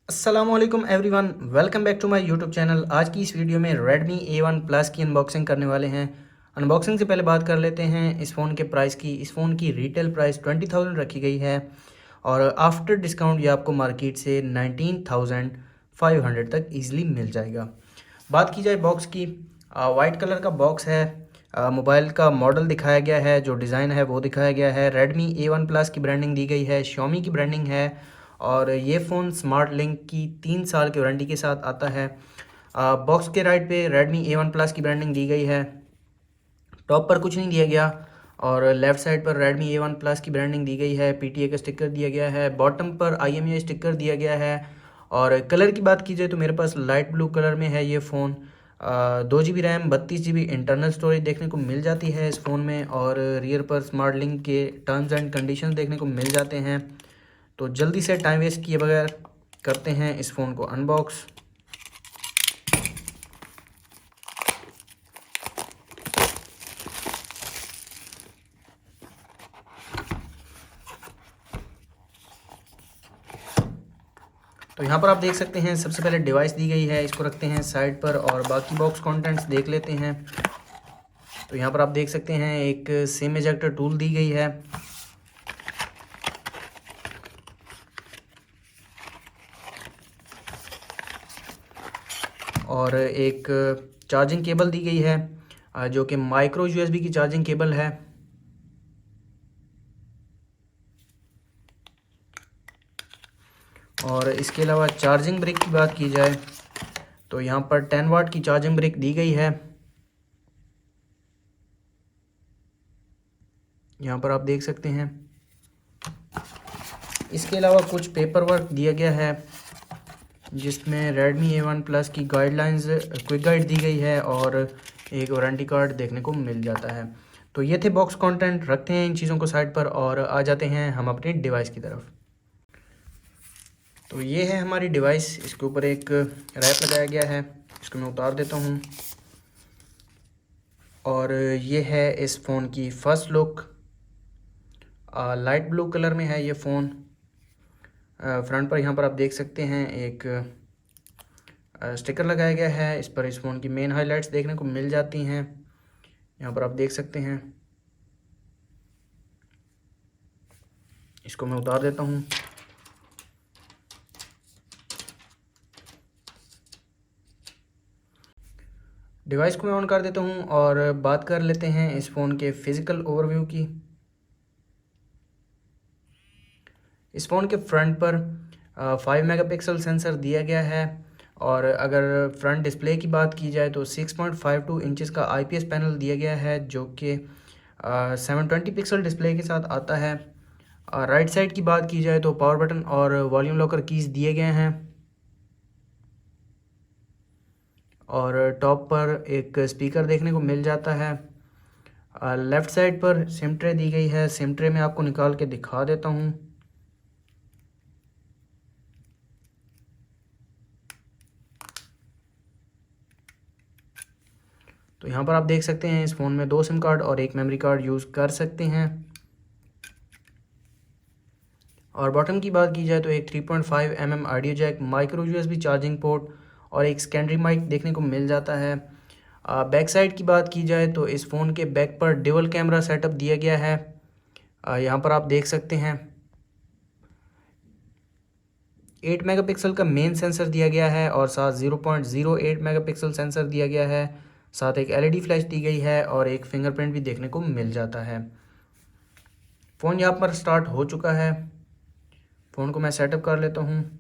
अस्सलामुअलैकुम everyone, welcome back to my YouTube channel. आज की इस वीडियो में Redmi A1 Plus की अनबॉक्सिंग करने वाले हैं। अनबॉक्सिंग से पहले बात कर लेते हैं इस फ़ोन के प्राइस की। इस फ़ोन की रिटेल प्राइस 20,000 रखी गई है और आफ्टर डिस्काउंट ये आपको मार्केट से 19,500 तक ईजिली मिल जाएगा। बात की जाए बॉक्स की, वाइट कलर का बॉक्स है। मोबाइल का मॉडल दिखाया गया है, जो डिज़ाइन है वो दिखाया गया है। Redmi A1 Plus की ब्रांडिंग दी गई है, Xiaomi की ब्रांडिंग है और ये फ़ोन स्मार्ट लिंक की 3 साल की वारंटी के साथ आता है। बॉक्स के राइट पे Redmi A1 Plus की ब्रांडिंग दी गई है, टॉप पर कुछ नहीं दिया गया। और लेफ़्ट साइड पर Redmi A1 Plus की ब्रांडिंग दी गई है, PTA का स्टिकर दिया गया है, बॉटम पर IMEI स्टिकर दिया गया है। और कलर की बात की जाए तो मेरे पास लाइट ब्लू कलर में है ये phone. 2 GB RAM, 32 GB internal storage देखने को मिल जाती है इस फ़ोन में और रियर पर स्मार्ट लिंक के टर्म्स एंड कंडीशंस देखने को मिल जाते हैं। तो जल्दी से टाइम वेस्ट किए बगैर करते हैं इस फ़ोन को अनबॉक्स। तो यहाँ पर आप देख सकते हैं सबसे पहले डिवाइस दी गई है, इसको रखते हैं साइड पर और बाकी बॉक्स कंटेंट्स देख लेते हैं। तो यहाँ पर आप देख सकते हैं एक सिम इजेक्टर टूल दी गई है और एक चार्जिंग केबल दी गई है, जो कि माइक्रो USB की चार्जिंग केबल है। और इसके अलावा चार्जिंग ब्रिक की बात की जाए तो यहाँ पर 10 वाट की चार्जिंग ब्रिक दी गई है। यहाँ पर आप देख सकते हैं। इसके अलावा कुछ पेपर वर्क दिया गया है जिसमें Redmi A1 Plus की गाइडलाइंस क्विक गाइड दी गई है और एक वारंटी कार्ड देखने को मिल जाता है। तो ये थे बॉक्स कंटेंट। रखते हैं इन चीज़ों को साइड पर और आ जाते हैं हम अपनी डिवाइस की तरफ। तो ये है हमारी डिवाइस, इसके ऊपर एक रैप लगाया गया है, इसको मैं उतार देता हूँ। और ये है इस फ़ोन की first look. Light blue colour में है ये फ़ोन। फ्रंट पर यहाँ पर आप देख सकते हैं एक स्टिकर लगाया गया है, इस पर इस फ़ोन की मेन हाइलाइट्स देखने को मिल जाती हैं। यहाँ पर आप देख सकते हैं। इसको मैं उतार देता हूँ। डिवाइस को मैं ऑन कर देता हूँ और बात कर लेते हैं इस फ़ोन के फ़िज़िकल ओवरव्यू की। इस फ़ोन के फ्रंट पर 5 मेगापिक्सल सेंसर दिया गया है और अगर फ्रंट डिस्प्ले की बात की जाए तो 6.52 इंचेस का IPS पैनल दिया गया है, जो कि 720 पिक्सल डिस्प्ले के साथ आता है। राइट साइड की बात की जाए तो पावर बटन और वॉल्यूम लॉकर कीज़ दिए गए हैं और टॉप पर एक स्पीकर देखने को मिल जाता है। लेफ़्ट साइड पर सिम ट्रे दी गई है, सिम ट्रे में आपको निकाल के दिखा देता हूँ। तो यहाँ पर आप देख सकते हैं इस फ़ोन में 2 सिम कार्ड और एक मेमोरी कार्ड यूज़ कर सकते हैं। और बॉटम की बात की जाए तो एक 3.5 mm audio jack, micro USB charging port और एक सेकेंडरी माइक देखने को मिल जाता है। बैक साइड की बात की जाए तो इस फ़ोन के बैक पर डुअल कैमरा सेटअप दिया गया है। यहाँ पर आप देख सकते हैं 8 मेगापिक्सल का मेन सेंसर दिया गया है और साथ 0.08 मेगापिक्सल सेंसर दिया गया है। साथ एक LED फ्लैश दी गई है और एक फिंगरप्रिंट भी देखने को मिल जाता है। फ़ोन यहाँ पर स्टार्ट हो चुका है। फ़ोन को मैं सेटअप कर लेता हूँ।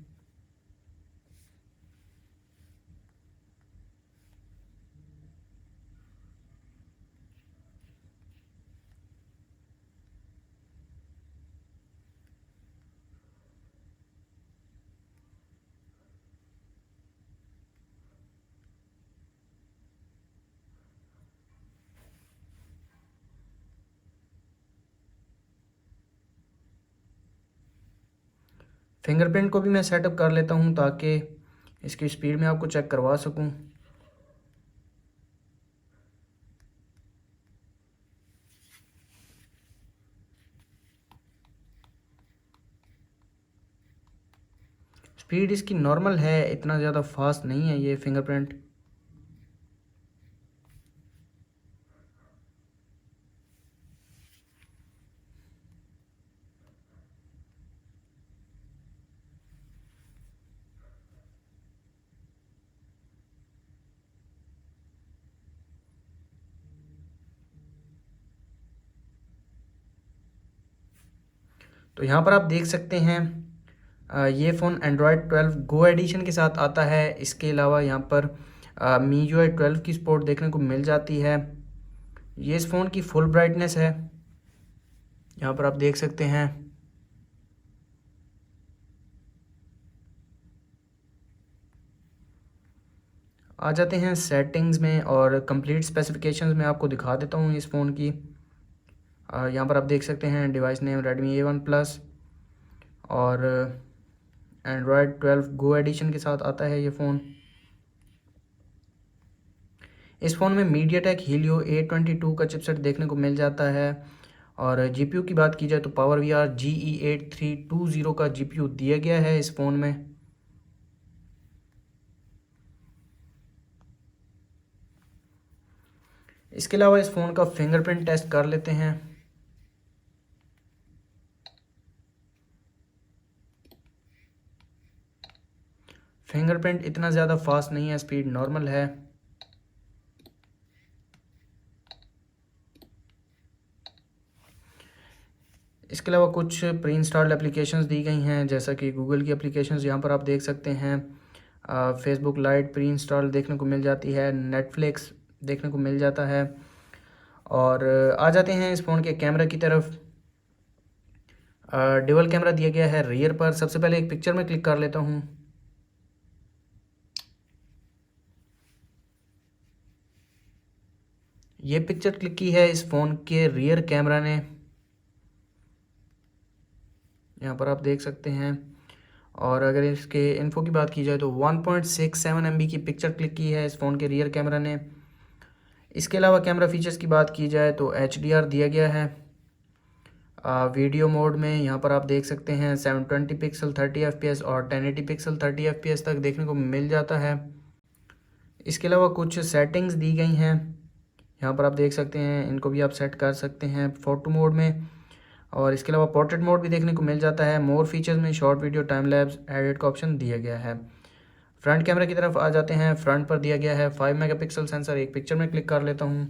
फिंगरप्रिंट को भी मैं सेटअप कर लेता हूँ ताकि इसकी स्पीड में आपको चेक करवा सकूँ। स्पीड इसकी नॉर्मल है, इतना ज़्यादा फास्ट नहीं है ये फिंगरप्रिंट। तो यहाँ पर आप देख सकते हैं ये फ़ोन एंड्रॉयड 12 गो एडिशन के साथ आता है। इसके अलावा यहाँ पर MIUI 12 की सपोर्ट देखने को मिल जाती है। ये इस फ़ोन की फुल ब्राइटनेस है, यहाँ पर आप देख सकते हैं। आ जाते हैं सेटिंग्स में और कंप्लीट स्पेसिफिकेशंस में आपको दिखा देता हूँ इस फ़ोन की। यहाँ पर आप देख सकते हैं device name Redmi A1 Plus और एंड्रॉयड 12 गो एडिशन के साथ आता है ये फ़ोन। इस फ़ोन में MediaTek Helio A22 का चिपसेट देखने को मिल जाता है और GPU की बात की जाए तो PowerVR GE8320 का GPU दिया गया है इस फ़ोन में। इसके अलावा इस फ़ोन का फिंगरप्रिंट टेस्ट कर लेते हैं। फिंगरप्रिंट इतना ज़्यादा फास्ट नहीं है, स्पीड नॉर्मल है। इसके अलावा कुछ प्री इंस्टॉल्ड एप्लीकेशंस दी गई हैं, जैसा कि गूगल की एप्लीकेशंस यहाँ पर आप देख सकते हैं। फेसबुक लाइट प्री इंस्टॉल देखने को मिल जाती है, नेटफ्लिक्स देखने को मिल जाता है। और आ जाते हैं इस फ़ोन के कैमरा की तरफ। डुअल कैमरा दिया गया है रियर पर। सबसे पहले एक पिक्चर में क्लिक कर लेता हूँ। ये पिक्चर क्लिक की है इस फ़ोन के रियर कैमरा ने, यहाँ पर आप देख सकते हैं। और अगर इसके इन्फो की बात की जाए तो 1.67 MB की पिक्चर क्लिक की है इस फ़ोन के रियर कैमरा ने। इसके अलावा कैमरा फीचर्स की बात की जाए तो HDR दिया गया है। वीडियो मोड में यहाँ पर आप देख सकते हैं 720 पिक्सल 30 FPS और 1080 पिक्सल 30 FPS तक देखने को मिल जाता है। इसके अलावा कुछ सेटिंग्स दी गई हैं, यहाँ पर आप देख सकते हैं, इनको भी आप सेट कर सकते हैं फ़ोटो मोड में। और इसके अलावा पोर्ट्रेट मोड भी देखने को मिल जाता है। मोर फीचर्स में short video, time lapse, edit का ऑप्शन दिया गया है। फ्रंट कैमरा की तरफ आ जाते हैं। फ्रंट पर दिया गया है 5 मेगापिक्सल सेंसर। एक पिक्चर में क्लिक कर लेता हूँ।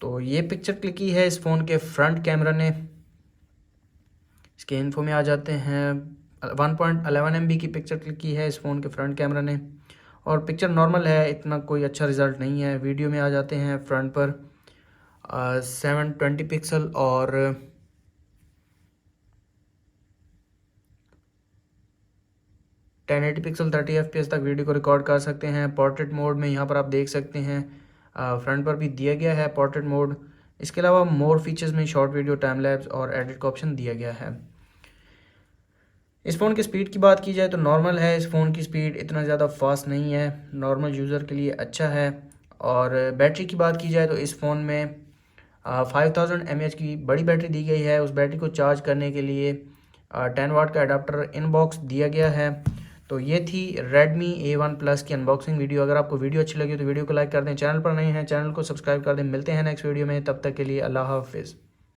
तो ये पिक्चर क्लिक की है इस फ़ोन के फ्रंट कैमरा ने। इसके इन्फो में आ जाते हैं। 1.11 MB की पिक्चर क्लिक की है इस फ़ोन के फ्रंट कैमरा ने और पिक्चर नॉर्मल है, इतना कोई अच्छा रिज़ल्ट नहीं है। वीडियो में आ जाते हैं फ्रंट पर 720 पिक्सल और 1080 पिक्सल 30 FPS तक वीडियो को रिकॉर्ड कर सकते हैं। पोर्ट्रेट मोड में यहाँ पर आप देख सकते हैं फ्रंट पर भी दिया गया है पोर्ट्रेट मोड। इसके अलावा मोर फीचर्स में शॉर्ट वीडियो, टाइम लैप्स और एडिट का ऑप्शन दिया गया है। इस फ़ोन की स्पीड की बात की जाए तो नॉर्मल है। इस फ़ोन की स्पीड इतना ज़्यादा फास्ट नहीं है, नॉर्मल यूज़र के लिए अच्छा है। और बैटरी की बात की जाए तो इस फ़ोन में 5000 mAh की बड़ी बैटरी दी गई है। उस बैटरी को चार्ज करने के लिए 10 वाट का अडाप्टर इनबॉक्स दिया गया है। तो ये थी Redmi A1 Plus की अनबॉक्सिंग वीडियो। अगर आपको वीडियो अच्छी लगी तो वीडियो को लाइक कर दें, चैनल पर नए हैं चैनल को सब्सक्राइब कर दें। मिलते हैं नेक्स्ट वीडियो में, तब तक के लिए अल्लाह हाफिज़।